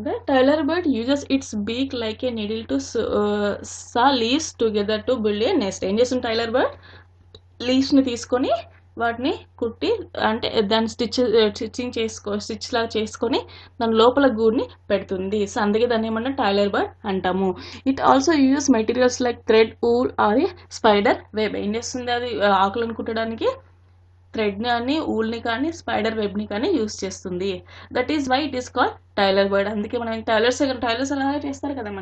The Tyler bird uses its beak like a needle to saw leaves together to build a nest. ఏం చేస్తుంది tailor bird? లీవ్స్ని తీసుకొని వాటిని కుట్టి అంటే దాన్ని స్టిచ్ లాగా చేసుకొని దాని లోపల గూడుని పెడుతుంది. సో అందుకే దాన్ని ఏమన్నా టైలర్ బర్డ్ అంటాము. It also uses materials like thread, wool or a spider web. ఏం చేస్తుంది అది? ఆకులను కుట్టడానికి థ్రెడ్ని కానీ ఊల్ని కానీ స్పైడర్ వెబ్ని కానీ యూస్ చేస్తుంది. That is why it is called tailor bird. అందుకే మనం టైలర్స్ అలాగే చేస్తారు కదా,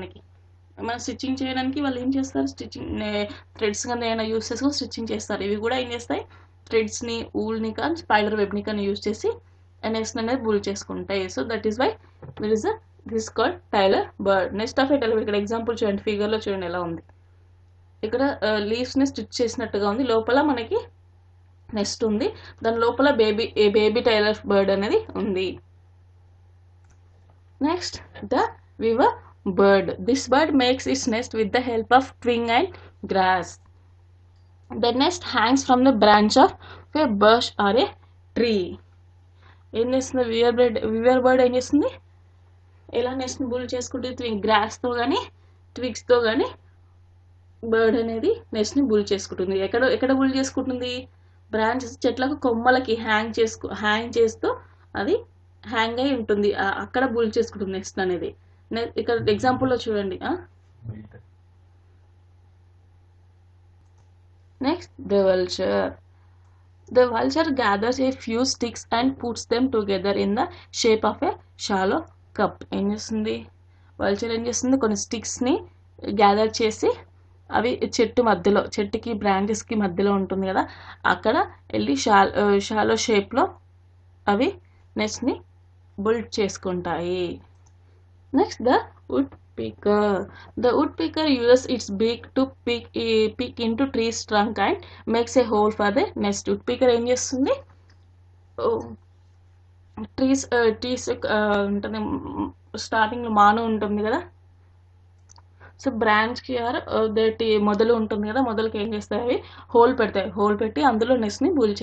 మనం స్టిచ్చింగ్ చేయడానికి వాళ్ళు ఏం చేస్తారు? థ్రెడ్స్ కానీ ఏమైనా యూస్ చేసుకొని స్టిచ్చింగ్ చేస్తారు. ఇవి కూడా ఏం చేస్తాయి? థ్రెడ్స్ని, ఊల్ని కానీ స్పైడర్ వెబ్ని కానీ యూస్ చేసి నెస్ట్ అనేది బుల్ చేసుకుంటాయి. So that is why this called tailor bird. Next of tailor. ఇక్కడ ఎగ్జాంపుల్ చూడండి, ఫిగర్లో చూడండి ఎలా ఉంది. ఇక్కడ లీవ్స్ని స్టిచ్ చేసినట్టుగా ఉంది, లోపల మనకి నెస్ట్ ఉంది, దాని లోపల బేబీ టైలర్ బర్డ్ అనేది ఉంది. Next the weaver bird. This bird makes its nest with the help of twig and grass. The nest hangs from the branch of a bush or a tree. ఏం చేస్తుంది Weaver bird? ఏం చేస్తుంది? ఎలా నెస్ట్ని bull చేసుకుంటుంది? గ్రాస్తో కానీ ట్విగ్స్తో కానీ bird అనేది నెస్ట్ని bull చేసుకుంటుంది. ఎక్కడ బుల్ చేసుకుంటుంది? బ్రాంచెస్, చెట్లకు కొమ్మలకి హ్యాంగ్ చేస్తూ అది హ్యాంగ్ అయి ఉంటుంది, అక్కడ బుల్ చేసుకుంటుంది నెస్ట్ అనేది. ఇక్కడ ఎగ్జాంపుల్లో చూడండి. Next the vulture. The vulture gathers a few sticks and puts them together in the shape of a shallow cup. ఏం చేస్తుంది వల్చర్? ఏం చేస్తుంది? కొన్ని స్టిక్స్ని గ్యాదర్ చేసి అవి చెట్టుకి బ్రాంచెస్కి మధ్యలో ఉంటుంది కదా, అక్కడ వెళ్ళి షాలో షేప్లో అవి నెస్ట్ని బిల్డ్ చేసుకుంటాయి. Next, the woodpecker. The woodpecker uses its beak to peek into tree's trunk and makes a hole for the nest. Woodpecker ఏం చేస్తుంది? ట్రీస్ ఉంటుంది, స్టార్టింగ్లో మాను ఉంటుంది కదా, సో బ్రాంచ్కి మొదలు ఉంటుంది కదా, మొదలుకి ఏం చేస్తాయి? అవి హోల్ పెట్టి అందులో నెస్ట్ని బుల్డ్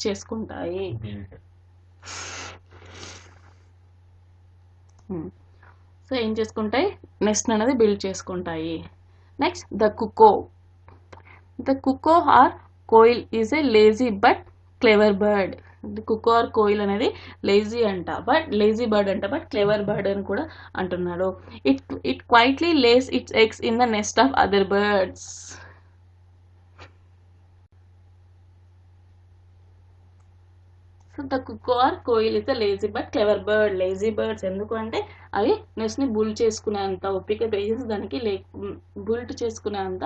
చేసుకుంటాయి. సో ఏం చేసుకుంటాయి? నెస్ట్ అనేది బిల్డ్ చేసుకుంటాయి. Next the cuckoo. The cuckoo or koel is a lazy but clever bird. Cuckoo or koel అనేది లేజీ బర్డ్ అంట, బట్ క్లెవర్ బర్డ్ అని కూడా అంటున్నాడు. It quietly lays its eggs in the nest of other birds. So the cuckoo or koel is the lazy but clever bird. Lazy birds ఎందుకు అంటే అవి నెస్ట్ని bull చేసుకునేంత ఓపిక, పేషెన్స్ దానికి బుల్ట్ చేసుకునేంత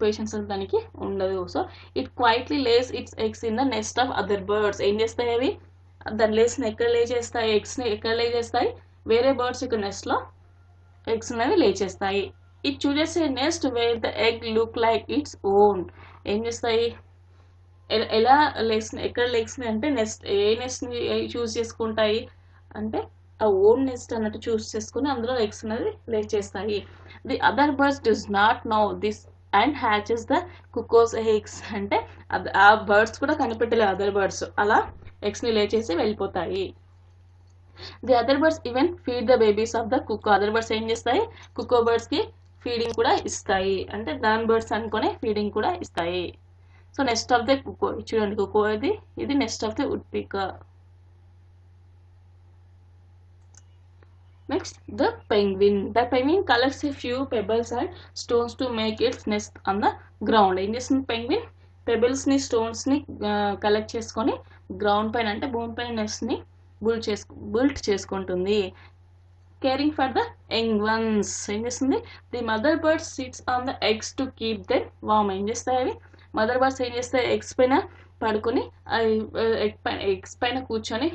పేషెన్స్ దానికి ఉండదు. So it quietly lays its eggs in the nest of other birds. ఏం చేస్తాయి అవి? దాని లేస్ని ఎక్కడ లే చేస్తాయి? ఎగ్స్ని ఎక్కడ లే చేస్తాయి? వేరే బర్డ్స్ యొక్క నెస్ట్లో ఎగ్స్ అనేవి లే చేస్తాయి. It chooses a nest where the egg look like its own. ఏం చేస్తాయి? ఎలా ఎక్కడ లెగ్స్ని అంటే ఏ నెస్ట్ని చూస్ చేసుకుంటాయి అంటే ఆ ఓన్ నెస్ట్ అన్నట్టు చూస్ చేసుకుని అందులో ఎగ్స్ అనేది లే చేస్తాయి. The other birds does not know this and hatches the cuckoo's eggs. అంటే ఆ బర్డ్స్ కూడా కనిపెట్టలేదు అదర్ బర్డ్స్, అలా ఎగ్స్ని లే చేసి వెళ్ళిపోతాయి. The other birds even feed the babies of the కుకో. Other birds ఏం చేస్తాయి? కుకో బర్డ్స్కి ఫీడింగ్ కూడా ఇస్తాయి, అంటే దాని బర్డ్స్ అనుకునే ఫీడింగ్ కూడా ఇస్తాయి. So nest of the cuckoo చూడండి, కుకో ఇది nest of the woodpecker. Next the penguin. The penguin collects a few pebbles and stones to make its nest on the ground. ఏం చేస్తుంది పెంగ్విన్? పెబల్స్ని స్టోన్స్ని collect చేసుకొని ground పైన అంటే భూమిపైన నెస్ట్ని బుల్ట్ చేసుకుంటుంది. Caring for the young ones. ఏం చేస్తుంది? The mother birds sits on the eggs to keep them warm. ఏం చేస్తాయి అవి? మదర్ బర్డ్స్ ఏం చేస్తాయి? ఎగ్స్ పైన పడుకొని ఎగ్స్ పైన కూర్చొని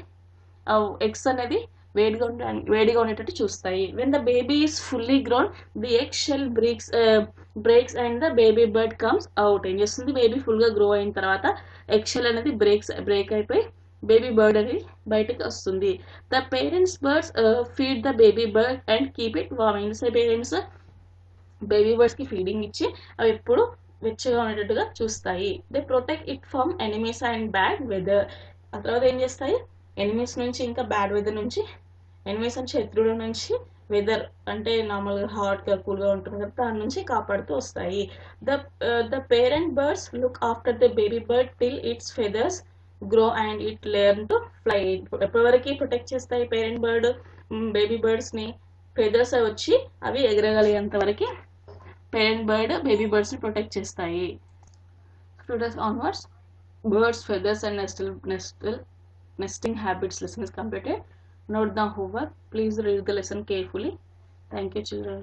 ఎగ్స్ అనేది వేడిగా ఉండేటట్టు చూస్తాయి. When the baby is fully grown the egg shell breaks and the baby bird comes out. ఏం చేస్తుంది? బేబీ ఫుల్గా గ్రో అయిన తర్వాత ఎగ్ షెల్ అనేది బ్రేక్ అయిపోయి బేబీ బర్డ్ అనేది బయటకు వస్తుంది. The parents birds feed the baby bird and keep it warm. ఏం చేస్తాయి పేరెంట్స్? బేబీ బర్డ్స్కి ఫీడింగ్ ఇచ్చి అవి ఎప్పుడు వెచ్చగా ఉండేటట్టుగా చూస్తాయి. They protect it from enemies and bad weather. ఆ తర్వాత ఏం చేస్తాయి? ఎనిమీస్ నుంచి ఇంకా బ్యాడ్ వెదర్ నుంచి ఎనిమీస్ అంటే శత్రువుల నుంచి, వెదర్ అంటే నార్మల్గా హాట్గా కూల్గా ఉంటుంది కదా దాని నుంచి కాపాడుతూ వస్తాయి. The parent birds look after the baby bird till its feathers grow and it learn to fly. ఎప్పటివరకు ప్రొటెక్ట్ చేస్తాయి పేరెంట్ బర్డ్ బేబీ బర్డ్స్ని? ఫెదర్స్ వచ్చి అవి ఎగరగలిగేంత వరకు పేరెంట్ బర్డ్ బేబీ బర్డ్స్ని ప్రొటెక్ట్ చేస్తాయి. Students onwards, birds, feathers and nesting habits lesson is completed. Note the homework. Please read the lesson carefully. Thank you, children.